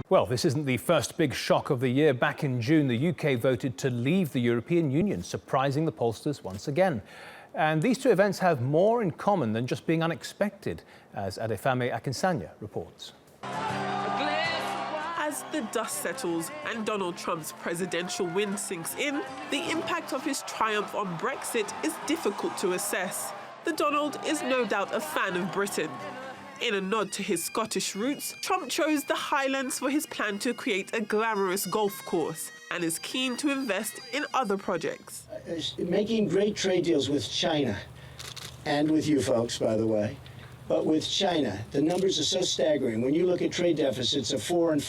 Well, this isn't the first big shock of the year. Back in June, the UK voted to leave the European Union, surprising the pollsters once again. And these two events have more in common than just being unexpected, as Adefemi Akinsanya reports. As the dust settles and Donald Trump's presidential win sinks in, the impact of his triumph on Brexit is difficult to assess. The Donald is no doubt a fan of Britain. In a nod to his Scottish roots, Trump chose the Highlands for his plan to create a glamorous golf course and is keen to invest in other projects. Making great trade deals with China, and with you folks, by the way, but with China, the numbers are so staggering. When you look at trade deficits of $400 and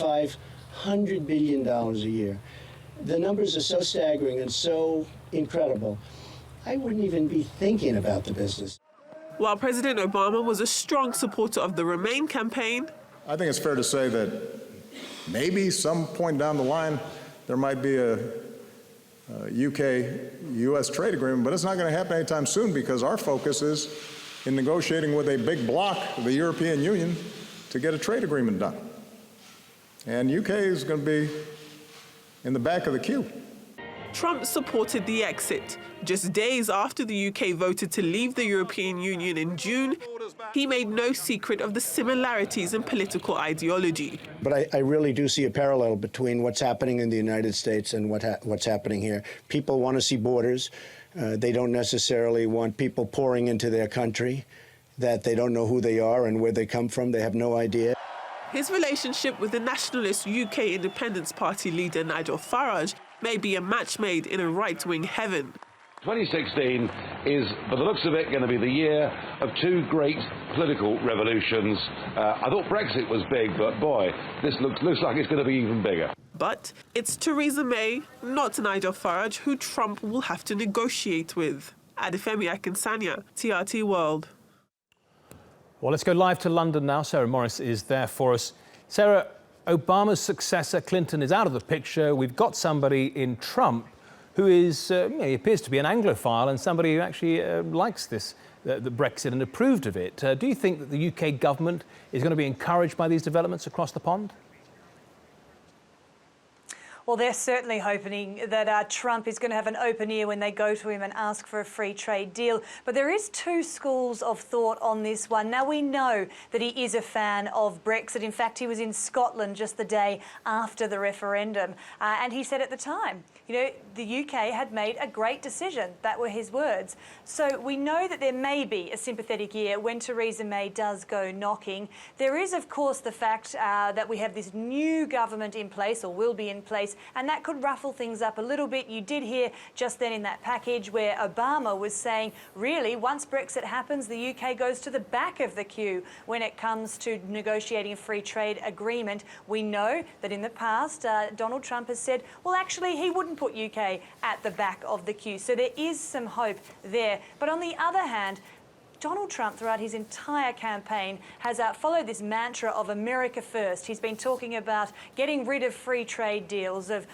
$500 billion a year, the numbers are so staggering and so incredible, I wouldn't even be thinking about the business. While President Obama was a strong supporter of the Remain campaign, I think it's fair to say that maybe some point down the line there might be a UK-US trade agreement, but it's not going to happen anytime soon because our focus is in negotiating with a big bloc, the European Union, to get a trade agreement done. And UK is going to be in the back of the queue. Trump supported the exit. Just days after the UK voted to leave the European Union in June, he made no secret of the similarities in political ideology. But I really do see a parallel between what's happening in the United States and what's happening here. People want to see borders. They don't necessarily want people pouring into their country, that they don't know who they are and where they come from. They have no idea. His relationship with the nationalist UK Independence Party leader Nigel Farage may be a match made in a right-wing heaven. 2016 is, by the looks of it, going to be the year of two great political revolutions. I thought Brexit was big, but boy, this looks like it's going to be even bigger. But it's Theresa May, not Nigel Farage, who Trump will have to negotiate with. Adefemi Akinsanya, TRT World. Well, let's go live to London now. Sarah Morice is there for us. Sarah, Obama's successor, Clinton, is out of the picture. We've got somebody in Trump who is, he appears to be an Anglophile and somebody who actually likes this, the Brexit, and approved of it. Do you think that the UK government is going to be encouraged by these developments across the pond? Well, they're certainly hoping that Trump is going to have an open ear when they go to him and ask for a free trade deal. But there is two schools of thought on this one. Now, we know that he is a fan of Brexit. In fact, he was in Scotland just the day after the referendum. And he said at the time, you know, the UK had made a great decision. That were his words. So we know that there may be a sympathetic ear when Theresa May does go knocking. There is, of course, the fact that we have this new government in place, or will be in place, and that could ruffle things up a little bit. You did hear just then in that package where Obama was saying, really, once Brexit happens, the UK goes to the back of the queue when it comes to negotiating a free trade agreement. We know that in the past, Donald Trump has said, well, actually, he wouldn't put UK at the back of the queue. So there is some hope there. But on the other hand, Donald Trump, throughout his entire campaign, has followed this mantra of America first. He's been talking about getting rid of free trade deals, of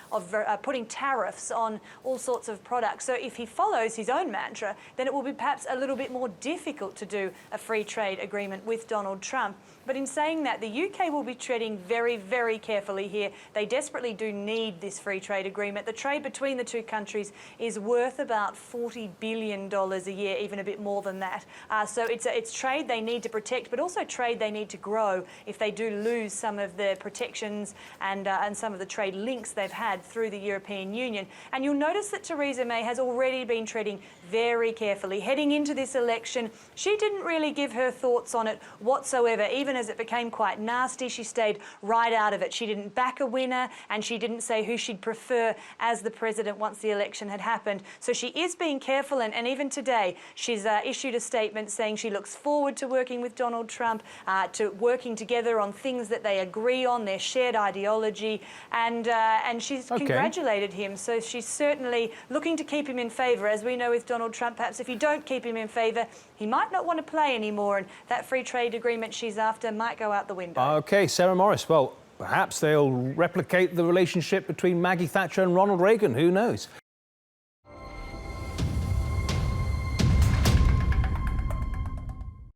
putting tariffs on all sorts of products. So if he follows his own mantra, then it will be perhaps a little bit more difficult to do a free trade agreement with Donald Trump. But in saying that, the UK will be treading very, very carefully here. They desperately do need this free trade agreement. The trade between the two countries is worth about $40 billion a year, even a bit more than that. So it's trade they need to protect, but also trade they need to grow if they do lose some of the protections and some of the trade links they've had through the European Union. And you'll notice that Theresa May has already been treading very carefully. Heading into this election, she didn't really give her thoughts on it whatsoever. Even as it became quite nasty, she stayed right out of it. She didn't back a winner, and she didn't say who she'd prefer as the president once the election had happened. So she is being careful, and even today she's issued a statement saying she looks forward to working with Donald Trump, to working together on things that they agree on, their shared ideology, and she's congratulated him. So she's certainly looking to keep him in favour. As we know with Donald Trump, perhaps if you don't keep him in favour, he might not want to play anymore, and that free trade agreement she's after might go out the window. OK, Sarah Morice. Well, perhaps they'll replicate the relationship between Maggie Thatcher and Ronald Reagan. Who knows?